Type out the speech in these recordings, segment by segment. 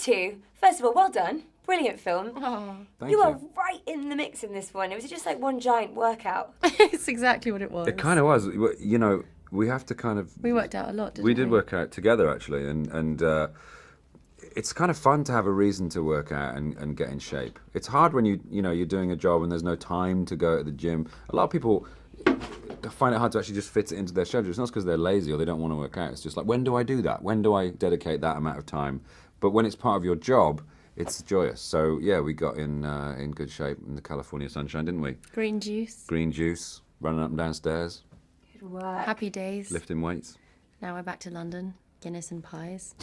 two, first of all, well done. Brilliant film. Oh, Thank You were right in the mix in this one. It was just like one giant workout. it's exactly what it was. It kind of was. You know, we have to kind of... We worked out a lot, didn't We we? did work out together, actually, and it's kind of fun to have a reason to work out and get in shape. It's hard when you're doing a job and there's no time to go to the gym. A lot of people find it hard to actually just fit it into their schedule. It's not because they're lazy or they don't want to work out. It's just like, when do I do that? When do I dedicate that amount of time? But when it's part of your job, it's joyous. So, yeah, we got in good shape in the California sunshine, didn't we? Green juice. Green juice, running up and down stairs, Good work. Happy days. lifting weights. Now we're back to London. Guinness and pies.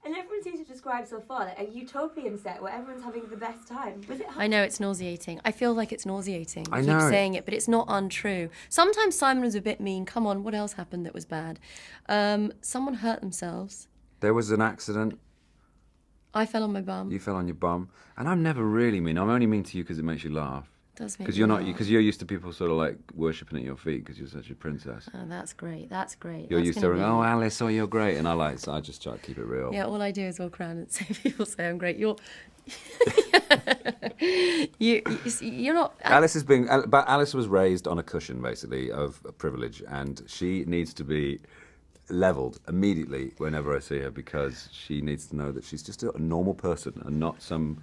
And everyone seems to describe so far like a utopian set where everyone's having the best time. Was it? I know it's nauseating. I feel like it's nauseating. I keep know. saying it, but it's not untrue. Sometimes Simon was a bit mean. Come on, what else happened that was bad? Someone hurt themselves. There was an accident. I fell on my bum. You fell on your bum. And I'm never really mean. I'm only mean to you because it makes you laugh. Does make Because me you're not, laugh. because you're used to people sort of like worshipping at your feet because you're such a princess. Oh, that's great. That's great. You're That's used to, gonna be- oh, Alice, oh, you're great. And I just try to keep it real. Yeah, all I do is walk around and say people say I'm great. You're you're not. But Alice was raised on a cushion, basically, of privilege, and she needs to be levelled immediately whenever I see her because she needs to know that she's just a normal person and not some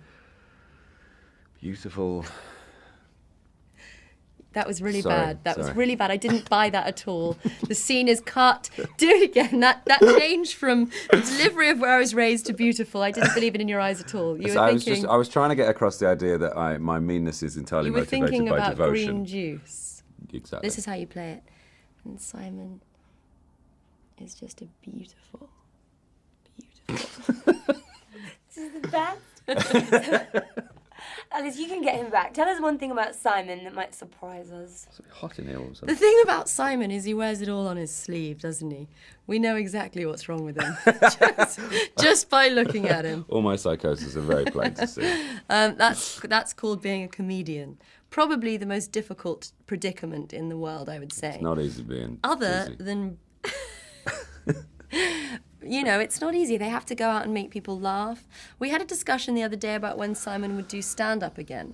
beautiful... That was really Sorry, bad. That was sorry. really bad. I didn't buy that at all. The scene is cut. Do it again. That changed from the delivery of where I was raised to beautiful. I didn't believe it in your eyes at all. You So were thinking. I was trying to get across the idea that my meanness is entirely You were motivated thinking by about devotion. green juice. Exactly. This is how you play it. And Simon is just a beautiful. This is the best. Alice, you can get him back. Tell us one thing about Simon that might surprise us. It's hot in here all of a The sudden. thing about Simon is he wears it all on his sleeve, doesn't he? We know exactly what's wrong with him just by looking at him. All my psychosis are very plain to see. That's called being a comedian. Probably the most difficult predicament in the world, I would say. It's not easy being Other busy. than, you know, it's not easy. They have to go out and make people laugh. We had a discussion the other day about when Simon would do stand-up again.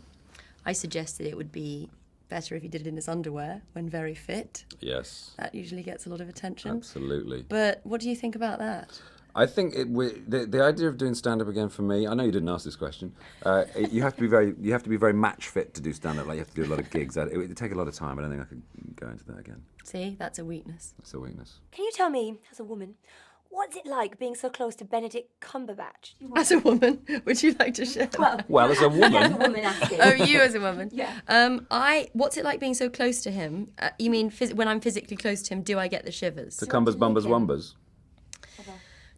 I suggested it would be better if he did it in his underwear when very fit. Yes, That usually gets a lot of attention. absolutely. But what do you think about that? I think the idea of doing stand-up again for me. I know you didn't ask this question. You have to be very match fit to do stand-up. Like you have to do a lot of gigs. It would take a lot of time. I don't think I could go into that again. See, that's a weakness. That's a weakness. Can you tell me, as a woman, what's it like being so close to Benedict Cumberbatch? As a woman, would you like to share? Well, as a woman, As a woman asking. Oh, you as a woman. Yeah. What's it like being so close to him? You mean when I'm physically close to him, do I get the shivers? the Cumbers, Bumbers, Wombers.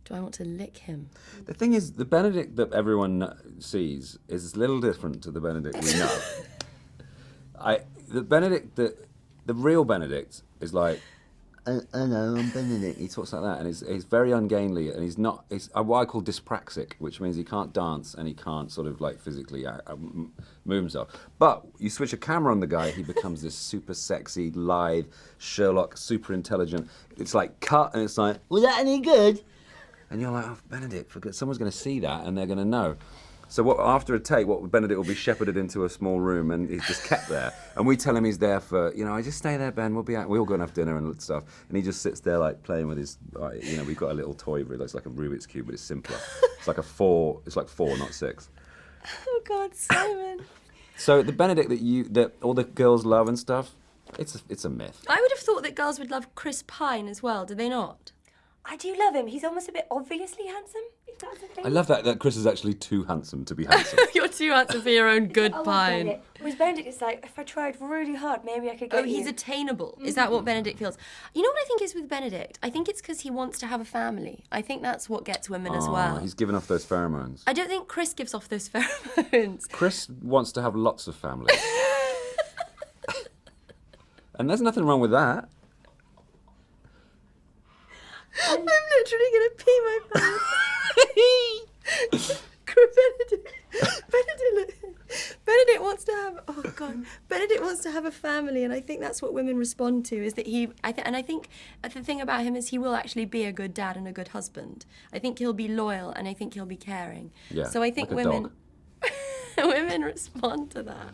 Do I want to lick him? The thing is, the Benedict that everyone sees is a little different to the Benedict we know. The real Benedict is like, hello, I'm Benedict. He talks like that, and he's very ungainly, and he's what I call dyspraxic, which means he can't dance and he can't sort of like physically move himself. But you switch a camera on the guy, he becomes this super sexy, lithe Sherlock, super intelligent. It's like cut, and it's like, was that any good? And you're like, oh, Benedict, someone's going to see that and they're going to know. So after a take, Benedict will be shepherded into a small room and he's just kept there. And we tell him he's there for, I just stay there, Ben, we'll be out. We all go and have dinner and stuff. And he just sits there like playing with his, we've got a little toy, it looks like a Rubik's Cube, but it's simpler. It's like four, not 6. Oh God, Simon. So the Benedict that all the girls love and stuff, it's a myth. I would have thought that girls would love Chris Pine as well, do they not? I do love him. He's almost a bit obviously handsome, if that's a thing. I love that Chris is actually too handsome to be handsome. You're too handsome for your own good I want Pine. Benedict. Whereas Benedict is like, if I tried really hard, maybe I could get Oh, he's attainable. Is that what Benedict feels? You know what I think is with Benedict? I think it's because he wants to have a family. I think that's what gets women as well. He's giving off those pheromones. I don't think Chris gives off those pheromones. Chris wants to have lots of families. And there's nothing wrong with that. I'm literally going to pee my pants. Benedict wants to have. Oh God, Benedict wants to have a family, and I think that's what women respond to. Is that he? I think the thing about him is he will actually be a good dad and a good husband. I think he'll be loyal, and I think he'll be caring. Yeah, So I think like a women, dog. women respond to that.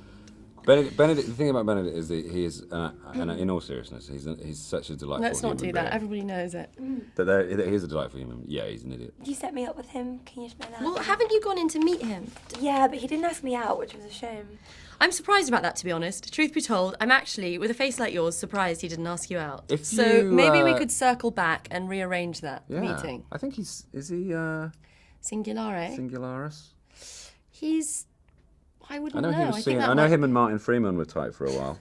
Benedict. The thing about Benedict is that he is, in all seriousness, he's such a delightful. Let's not do human that. being. Everybody knows it. That he is a delightful human. Yeah, he's an idiot. You set me up with him. Can you just know that? Well, haven't you gone in to meet him? Yeah, but he didn't ask me out, which was a shame. I'm surprised about that, to be honest. Truth be told, I'm actually, with a face like yours, surprised he didn't ask you out. If So you, maybe we could circle back and rearrange that Yeah, meeting. I think is he Singulare. Singularis? He's. I I wouldn't know know. he was I seeing. think that I know might- him and Martin Freeman were tight for a while.